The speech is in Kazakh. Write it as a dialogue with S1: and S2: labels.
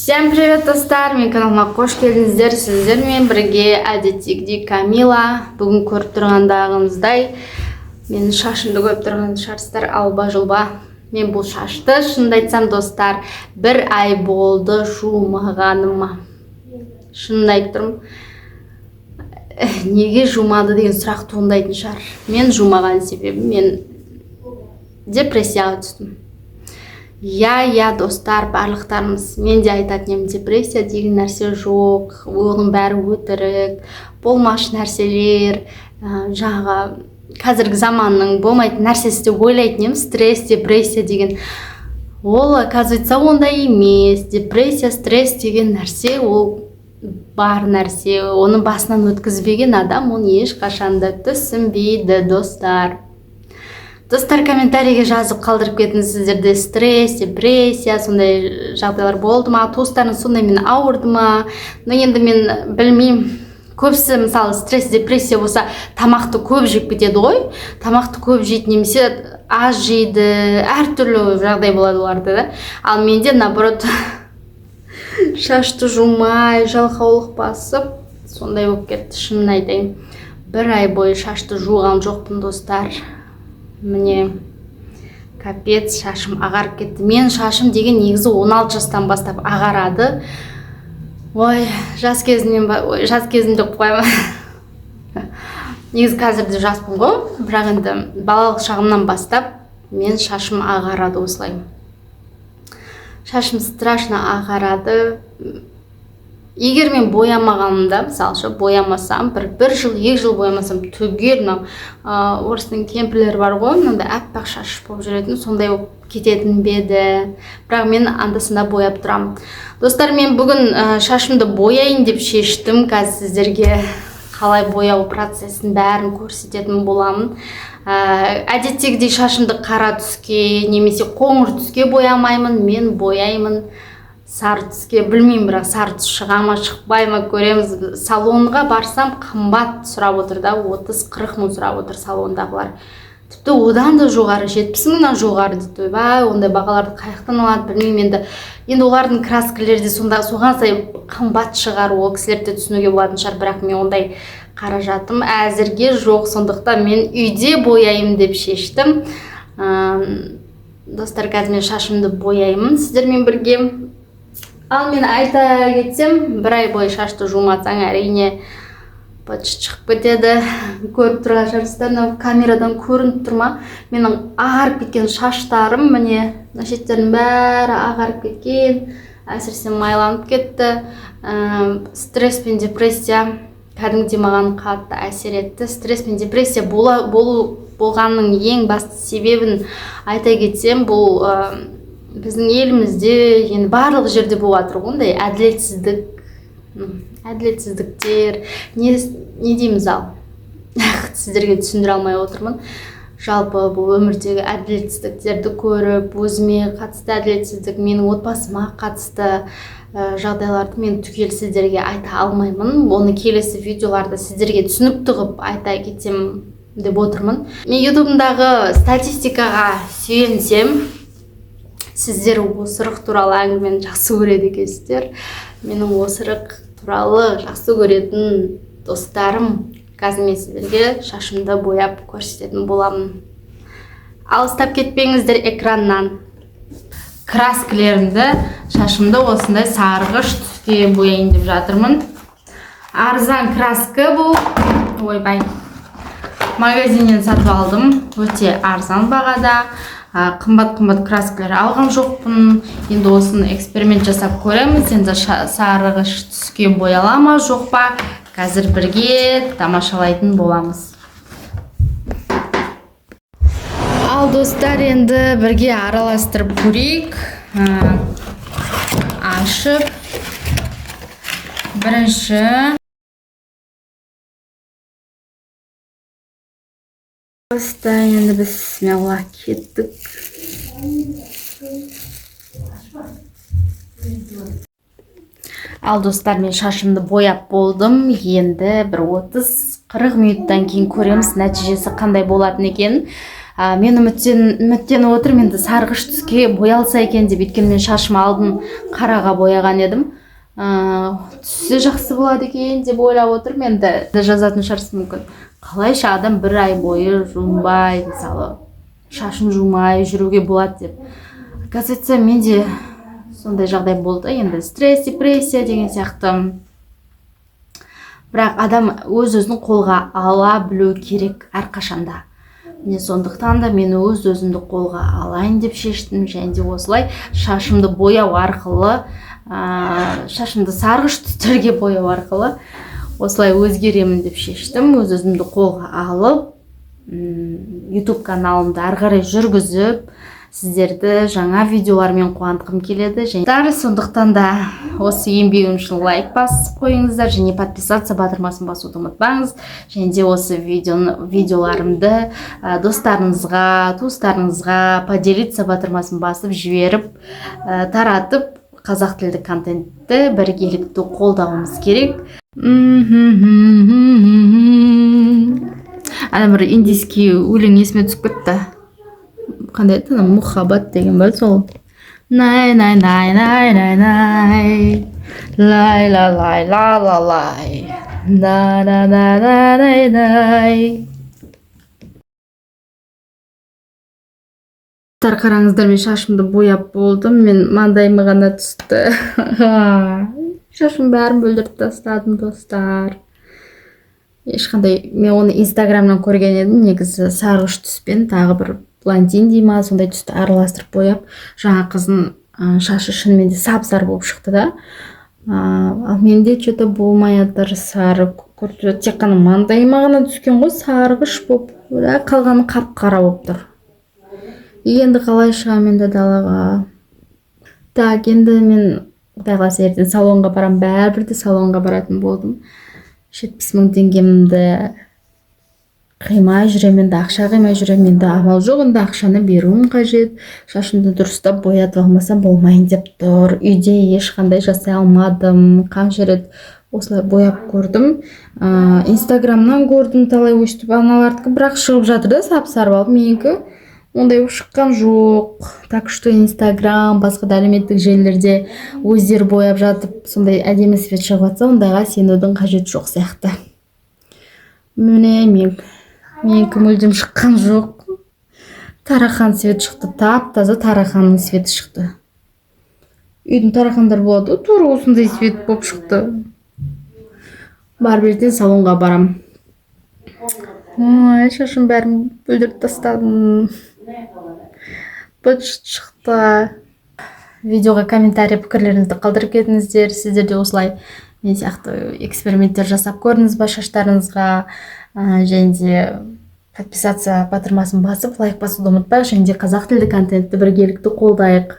S1: Всем привет, достар! Мен каналыма қош келдіңіздер. Сіздермен бірге әдеттегідей Камила. Бүгін көріп тұрғандағыңыздай менің шашымды көріп тұрған шығарсыздар, алба-жұлба. Мен бұл шашты шынымды айтсам, достар, 1 ай болды жумағаныма. Шынымды айтып тұрмын. Неге жумады деген сұрақ туындайтын шығар. Мен жумаған себебі мен депрессияға түстім. Я, достар, барлықтарымыз, мен де айтатын едім, депрессия деген нәрсе жоқ, оның бәрі өтірік, болмашы нәрселер, жаңағы қазіргі заманның болмайтын нәрсесі деп ойлайтын едім. Стресс, депрессия деген ол оказывается ондай емес. Депрессия, стресс деген нәрсе ол бар нәрсе, оны басынан өткізбеген адам оны ешқашан да түсінбейді, достар. Достар, комментарийге жазып қалдырып кетіңіз, сіздерде стресс, депрессия, сондай жағдайлар болды ма, туыстарыңыз сондай ауырды ма? Но енді мен білмеймін. Көбісі мысалы стресс, депрессия болса, тамақты көп жеп кетеді ғой. Тамақты көп жейді, немесе аз жейді, әртүрлі жағдай болады оларда да. Ал менде наоборот шашты жумай, жалқаулық басып, сондай болып кетті. Шынын айтайын. 1 ай бойы шашты жуған жоқпын, достар. Міне, капец, шашым ағарып кетті. Мен шашым деген негізі 16 жастан бастап ағарады. Ой, жас кезімде қойма. Негізі қазірде жаспын ғой, бірақ енді балалық шағымнан бастап мен шашым ағарады осылай. Шашым страшно ағарады. Егер мен боямағанымда, мысалшы, боямасам, бір жыл, 2 жыл боямасам, түгел орыстың кемпірлері бар ғой, мынандай аппақ шаш болып жүретін, сондай болып кететін беді. Бірақ мен анда-санда бояп тұрамын. Достар, мен бүгін шашымды бояйын деп шештім. Қазір сіздерге қалай бояу процесін бәрін көрсететін боламын. Әдеттегідей шашымды қара түске немесе қоңыр түске боямаймын, мен бояймын сары түске. Білмеймін, бірақ сары түс шыға ма, шықпай ма, көреміз. Салонға барсам қымбат сұрап отыр да, 30-40 мың сұрап отыр салондағылар. Тіпті одан да жоғары, 70 мыңнан жоғары дейді. Бай, ондай бағаларды қайықтан алады, білмеймін. Енді олардың краскілері де соған сай қымбат шығар, ол кісілерді түсінуге болатын шығар, бірақ мен ондай қаражатым әзірге жоқ, сондықтан мен үйде бояйым деп шештім. Достар, қазір мен шашымды бояймын сіздермен бірге. Ал мен айта кетсем, 1 ай бойы шашты жумасаң, әрине шығып кетеді. Көріп тұрған шығарсыздар, камерадан көрініп тұрма. Менің ағарып кеткен шаштарым, міне, шеттердің бәрі ағарып кеткен, әсіресе майланып кетті. Стресс пен депрессия кәдімгідей маған қатты әсер етті. Стресс пен депрессия болғанның ең басты себебін айта кетсем, бұл біздің елімізде, енді барлық жерде болып жатыр ондай әділетсіздіктер, не дейміз ал? Сіздерге түсіндіре алмай отырмын. Жалпы бұл өмірдегі әділетсіздіктерді көріп, өзіме қатысты әділетсіздік, менің отбасыма қатысты жағдайларды мен түгел сіздерге айта алмаймын. Оны келесі видеоларда сіздерге түсінікті қылып айта кетсем деп отырмын. Мен ютубымдағы статистикаға сүйенсем, сіздер осырық туралы әңгімені жақсы көреді екенсіздер. Менің осырық туралы жақсы көретін достарым, қазір мен сіздерге шашымды бояп көрсететін боламын. Алыстап кетпеңіздер экраннан. Краскілерімді, шашымды осындай сарғыш түске бояйын деп жатырмын. Арзан краска бұл. Ойбай. Магазиннен сатып алдым. Өте арзан бағада. Қымбат краскілер алған жоқпын. Енді осыны эксперимент жасап көреміз. Енді сарғыш түске бояла ма, жоқ па? Қазір бірге тамашалайтын боламыз. Ал достар, енді бірге араластырып көрейік. Ашып. Бірінші. Енді біз смелла кеттік. Ал достар, мен шашымды бояп болдым. Енді бір 30-40 минуттан кейін көреміз нәтижесі қандай болатын екен. Мен үміттеніп отырмын енді сарғыш түске боялса екен деп, өйткені мен шашым алдын қараға бояған едім. Түсі жақсы болады екен деп ойлап отырмын. Енді жазатын шығарсыз мүмкін, қалайша адам бір ай бойы жумай, мысалы шашын жумай жүруге болады деп. Оказывается, менде сондай жағдай болды. Енді стресс, депрессия деген сияқты. Бірақ адам өз-өзін қолға ала білу керек әрқашанда. Міне сондықтан да мен өз-өзімді қолға алайын деп шештім, және де осылай шашымды бояу арқылы, шашымды сарғыш түстерге бояу арқылы осылай өзгеремін деп шештім. Өз-өзімді қолға алып, YouTube каналымды ары қарай жүргізіп, сіздерді жаңа видеолармен қуантқым келеді. Сондықтан да осы еңбегім үшін лайк басып қойыңыздар, және подписаться батырмасын басуды ұмытпаңыз. Және де осы видеоларымды достарыңызға, туыстарыңызға поделиться батырмасын басып жіберіп, таратып, қазақ тілді контентті біргелікті қолдауымыз керек. Ана бір индийский өлең есіме түсіп кетті. Қандай еді? Мухаббат деген ба сол? Най най най най най най лай ла лай ла ла лай да да да да дай дай. Қараңыздар, мен шашымды бояп болдым. Мен маңдайыма ғана түсті. Шашым бәрін бүлдіріп тастадым, достар. Ешқандай, мен оны инстаграмнан көрген едім, негізі сарғыш түспен тағы бір блондин дей ма, сондай түсті араластырып бояп, жаңа қыздың шашы шынымен де сап-сары болып шықты да. Ал менде что-то болмай жатыр, сары, тек қана маңдайыма ғана түскен ғой, сарғыш болып, қалғаны қап-қара болып тұр. Енді қалай шығамын енді далаға? Так, енді мен Құдай қаласа ертең салонға барам, бәрібір де салонға баратын болдым. 70 000 теңгемді қимай жүремін, ақша қимай жүремін, амал жоқ, енді ақшаны беруім қажет. Шашымды дұрыстап боятып алмасам болмайын деп тұр. Үйде ешқандай жасай алмадым. Қанша рет осылай бояп көрдім. Инстаграмнан көрдім талай өстіп аналардікі, бірақ шығып жатыр да сап-сары болып. Менікі ондай шыққан жоқ. Так что Инстаграм, басқа да әлеуметтік желілерде өздері бояп жатып, сондай әдемі свет шығып жатса, ондайға сенудің қажеті жоқ сияқты. Міне менікі мүлдем шыққан жоқ. Тарахан свет шықты, тап-таза тараханның светі шықты. Үйдің тарахандар болады, тура осындай свет болып шықты. Барып ертең салонға барам. Шашым бәрін бүлдіріп тастадым. Бұт шықты. Видеоға комментарий пікірлеріңізді қалдырып кетіңіздер. Сіздер де осылай мен сияқты эксперименттер жасап көрдіңіз ба шаштарыңызға? Және де подписаться батырмасын басып, лайк басуды ұмытпайық. Және де қазақ тілді контентті біргелікті қолдайық.